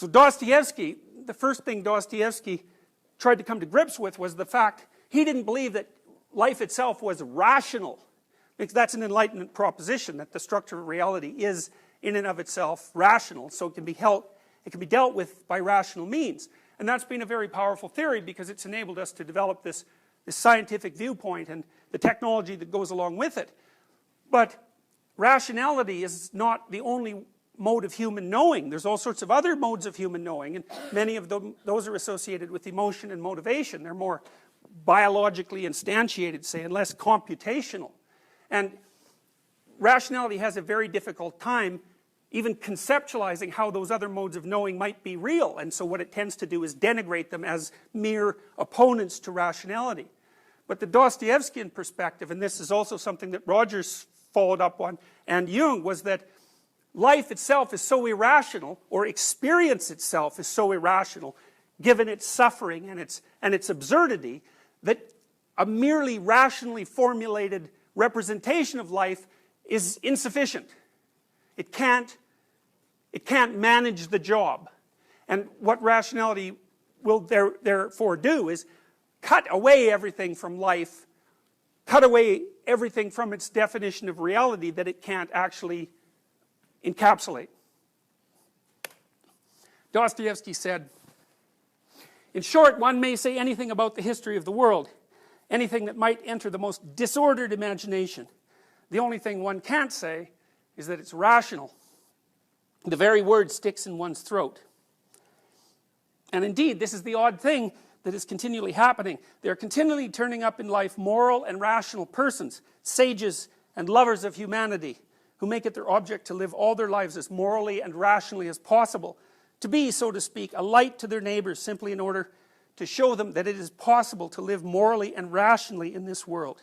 So Dostoevsky, the first thing Dostoevsky tried to come to grips with was the fact he didn't believe that life itself was rational, because that's an Enlightenment proposition, that the structure of reality is in and of itself rational, so it can be dealt with by rational means. And that's been a very powerful theory, because it's enabled us to develop this scientific viewpoint and the technology that goes along with it. But rationality is not the only mode of human knowing. There's all sorts of other modes of human knowing, and many of those are associated with emotion and motivation. They're more biologically instantiated, say, and less computational. And rationality has a very difficult time even conceptualizing how those other modes of knowing might be real, and so what it tends to do is denigrate them as mere opponents to rationality. But the Dostoevskian perspective, and this is also something that Rogers followed up on, and Jung, was that life itself is so irrational, or experience itself is so irrational, given its suffering and its absurdity, that a merely rationally formulated representation of life is insufficient. It can't manage the job. And what rationality will therefore do is cut away everything from life, cut away everything from its definition of reality that it can't actually encapsulate. Dostoevsky said, "In short, one may say anything about the history of the world, anything that might enter the most disordered imagination. The only thing one can't say is that it's rational. The very word sticks in one's throat." And indeed, this is the odd thing that is continually happening. There are continually turning up in life moral and rational persons, sages and lovers of humanity, who make it their object to live all their lives as morally and rationally as possible, to be, so to speak, a light to their neighbors, simply in order to show them that it is possible to live morally and rationally in this world.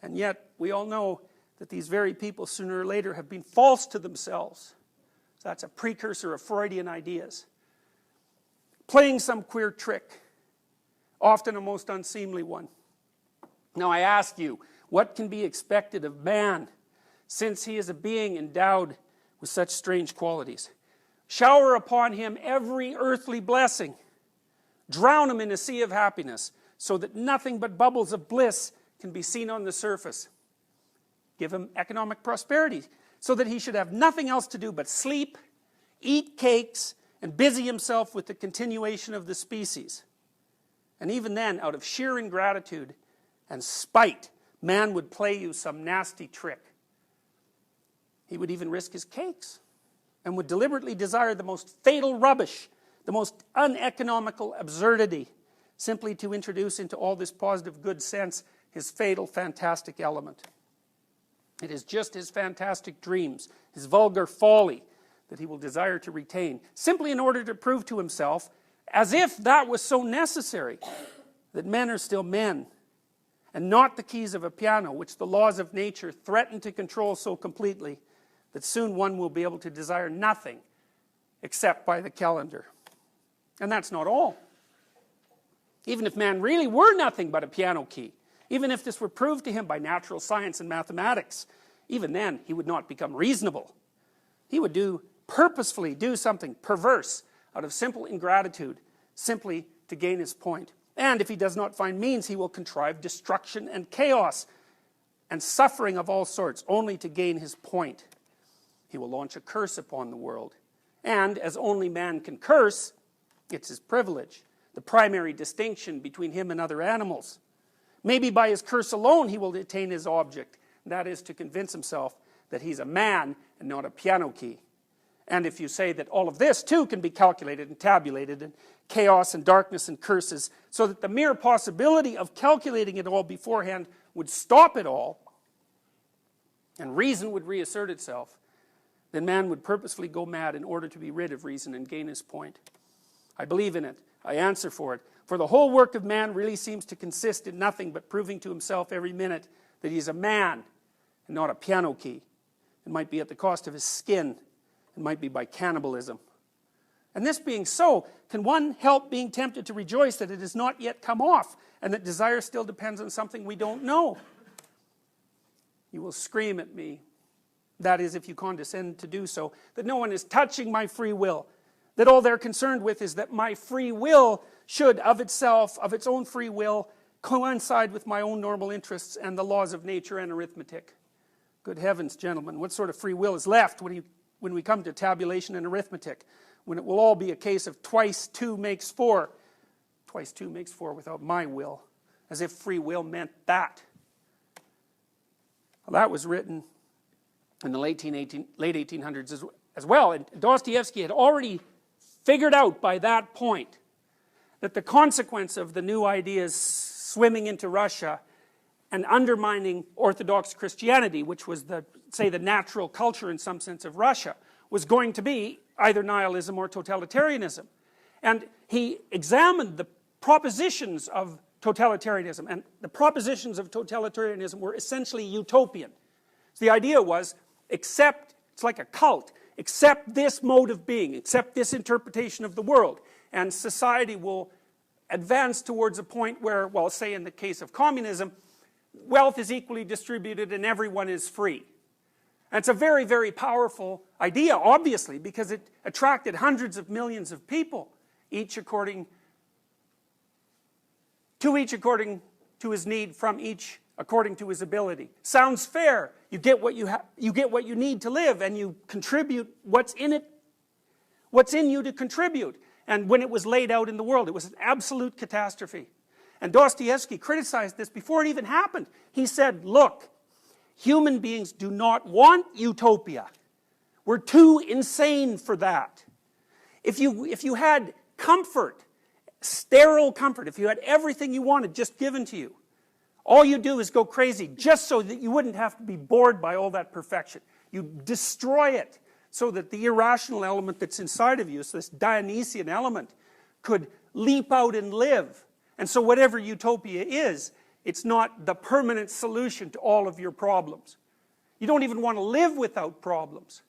And yet, we all know that these very people, sooner or later, have been false to themselves. So that's a precursor of Freudian ideas. Playing some queer trick, often a most unseemly one. Now I ask you, what can be expected of man, since he is a being endowed with such strange qualities? Shower upon him every earthly blessing. Drown him in a sea of happiness, so that nothing but bubbles of bliss can be seen on the surface. Give him economic prosperity, so that he should have nothing else to do but sleep, eat cakes, and busy himself with the continuation of the species. And even then, out of sheer ingratitude and spite, man would play you some nasty trick. He would even risk his cakes, and would deliberately desire the most fatal rubbish, the most uneconomical absurdity, simply to introduce into all this positive good sense his fatal fantastic element. It is just his fantastic dreams, his vulgar folly, that he will desire to retain, simply in order to prove to himself, as if that was so necessary, that men are still men, and not the keys of a piano, which the laws of nature threaten to control so completely, that soon one will be able to desire nothing except by the calendar. And that's not all. Even if man really were nothing but a piano key, even if this were proved to him by natural science and mathematics, even then he would not become reasonable. He would purposefully do something perverse out of simple ingratitude, simply to gain his point. And if he does not find means, he will contrive destruction and chaos and suffering of all sorts, only to gain his point. He will launch a curse upon the world. And as only man can curse, it's his privilege, the primary distinction between him and other animals. Maybe by his curse alone he will attain his object, and that is to convince himself that he's a man and not a piano key. And if you say that all of this too can be calculated and tabulated, and chaos and darkness and curses, so that the mere possibility of calculating it all beforehand would stop it all, and reason would reassert itself, then man would purposefully go mad in order to be rid of reason and gain his point. I believe in it. I answer for it. For the whole work of man really seems to consist in nothing but proving to himself every minute that he's a man and not a piano key. It might be at the cost of his skin. It might be by cannibalism. And this being so, can one help being tempted to rejoice that it has not yet come off, and that desire still depends on something we don't know? You will scream at me, that is if you condescend to do so, that no one is touching my free will, that all they're concerned with is that my free will should, of itself, of its own free will, coincide with my own normal interests and the laws of nature and arithmetic. Good heavens, gentlemen, what sort of free will is left when we come to tabulation and arithmetic? When it will all be a case of twice 2 makes 4. Twice 2 makes 4 without my will. As if free will meant that. Well, that was written in the late 1800s as well. And Dostoevsky had already figured out by that point that the consequence of the new ideas swimming into Russia and undermining Orthodox Christianity, which was say the natural culture in some sense of Russia, was going to be either nihilism or totalitarianism. And he examined the propositions of totalitarianism, and the propositions of totalitarianism were essentially utopian. So the idea was, accept, it's like a cult, accept this mode of being, accept this interpretation of the world, and society will advance towards a point where, well, say in the case of communism, wealth is equally distributed and everyone is free. And it's a very, very powerful idea, obviously, because it attracted hundreds of millions of people, each according to his need, from each according to his ability. Sounds fair. You get what you get what you need to live, and you contribute what's in you to contribute. And when it was laid out in the world, it was an absolute catastrophe. And Dostoevsky criticized this before it even happened. He said, look, human beings do not want utopia. We're too insane for that. If you had comfort, sterile comfort, if you had everything you wanted just given to you, all you do is go crazy just so that you wouldn't have to be bored by all that perfection. You destroy it so that the irrational element that's inside of you, so this Dionysian element, could leap out and live. And so whatever utopia is, it's not the permanent solution to all of your problems. You don't even want to live without problems.